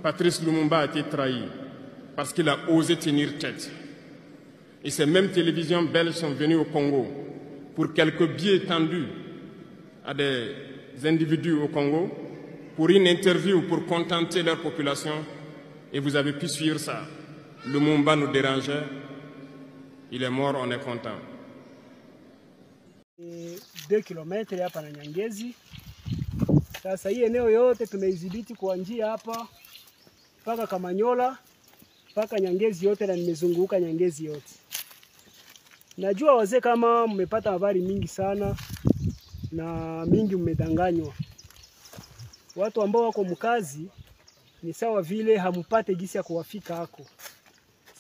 Patrice Lumumba a été trahi parce qu'il a osé tenir tête. Et ces mêmes télévisions belges sont venues au Congo pour quelques billets tendus à des individus au Congo, pour une interview, pour contenter leur population. Et vous avez pu suivre ça. Lumumba nous dérangeait. Il est mort, on est content. 2 kilometri hapa na Nyangezi. Sasa hii eneo yote tumeidhibiti kwa njia hapa mpaka Kamanyola mpaka Nyangezi yote, na nimezunguka Nyangezi yote. Najua wazee kama mmepata habari mingi sana na mingi mmedanganywa. Watu ambao wako mkazi ni sawa vile hamupate gisi ya kuwafika hako.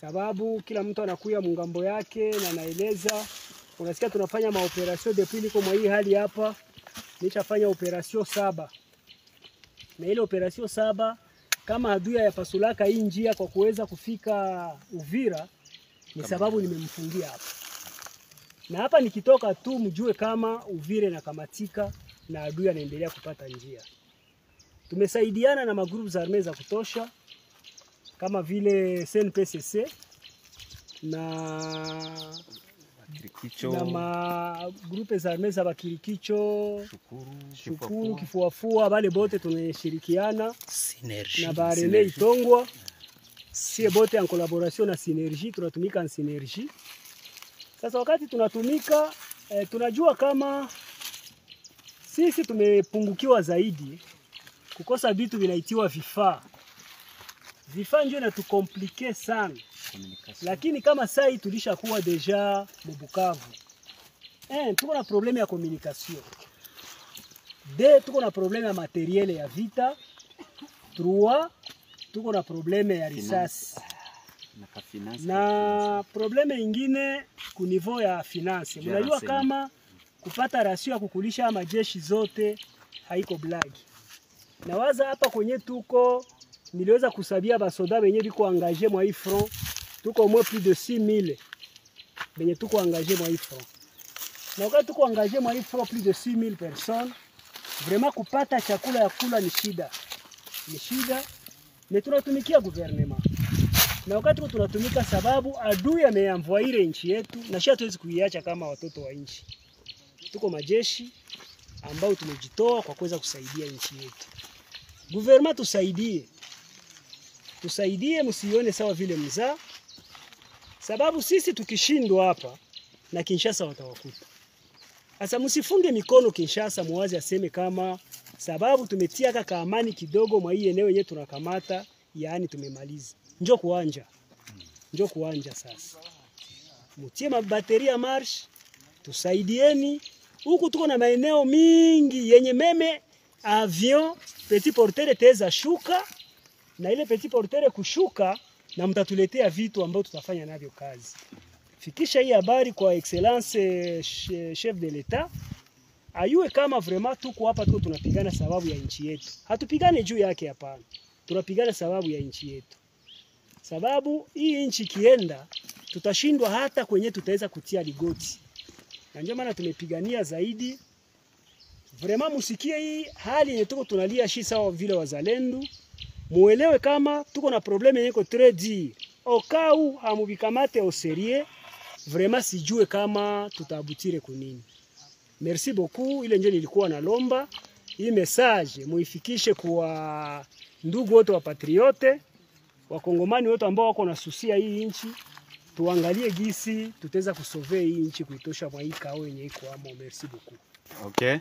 Sababu kila mtu anakuya mungambo yake na anaeleza. Unasikia tunafanya maoperasyon depuis niko mwa hii hali hapa. Nishafanya operasyon 7. Na ile operasyon 7 kama adui ya pasulaka hii njia kwa kuweza kufika Uvira ni sababu nimemfungia hapa. Na hapa nikitoka tu mjue kama Uvira na kamatika na adui anaendelea kupata njia. Tumesaidiana na magrupu za arme za kutosha kama vile CNPCC na magrupe za arme za Bakirikicho, Shukuru, Kifuafua, wale bote tunashirikiana na Barele Itongwa. Sie bote en collaboration na Synergie, tunatumika en Synergie. Sasa wakati tunatumika tunajua kama sisi tumepungukiwa zaidi, kukosa vitu vinaitiwa vifaa. Vifaa ndio inatukomplike sana. Lakini kama sai tulishakuwa deja Bukavu. Tuko na probleme ya communication. Tuko na probleme ya materiel ya vita. 3, tuko na probleme ya risasi. Na probleme ingine ku niveau ya finance. Mnajua kama kupata rasio ya kukulisha majeshi zote haiko blagi. Na waza hapa kwenye tuko niliweza kusabia basoda benye biko angaje mwa hii front. Tuko moins plus de 6000 benye tuko angaje mwa hii front. Na wakati tuko angaje mwa hii front plus de 6000 personnes, vraiment kupata chakula ya kula ni shida. Ni shida. Na tunatumikia gouvernement. Na wakati tunatumika sababu adui ameamvoire nchi yetu na sisi hatuwezi kuiacha kama watoto wa nchi. Tuko majeshi ambao tumejitoa kwa kuweza kusaidia nchi yetu. Gouvernement tusaidie. Tusaidie, msione sawa vile mzaa. Sababu sisi tukishindwa hapa na Kinshasa watawakuta. Sasa msifunge mikono Kinshasa muwazi aseme kama sababu tumetia kaka amani kidogo mwa hii eneo yenyewe tunakamata, yaani tumemaliza. Njoo kuanja. Njoo kuanja sasa. Mutie mabateri ya marsh, tusaidieni. Huku tuko na maeneo mingi yenye meme avion petit porteur teza shuka, na ile petit porteur kushuka na mtatuletea vitu ambavyo tutafanya navyo kazi. Fikisha hii habari kwa excellence chef de l'etat, ayue kama vraiment tuko hapa tuko tunapigana sababu ya nchi yetu. Hatupigane juu yake hapana. Tunapigana sababu ya nchi yetu. Sababu hii nchi kienda tutashindwa hata kwenye tutaweza kutia ligoti. Na ndio maana tumepigania zaidi. Vraiment musikie hii hali yenye tuko tunalia shi sawa vile wazalendo. Muelewe kama tuko na probleme yenye ko très dur. Okau hamubikamate au sérieux. Vraiment sijue kama tutabutire kunini. Merci beaucoup. Ile ndio nilikuwa nalomba. Hii message muifikishe kwa ndugu wote wa patriote, wakongomani wote ambao wako na susia hii nchi. Tuangalie gisi tutaweza kusove hii nchi kuitosha mwa hii kao yenye iko hapo. Merci beaucoup. Okay.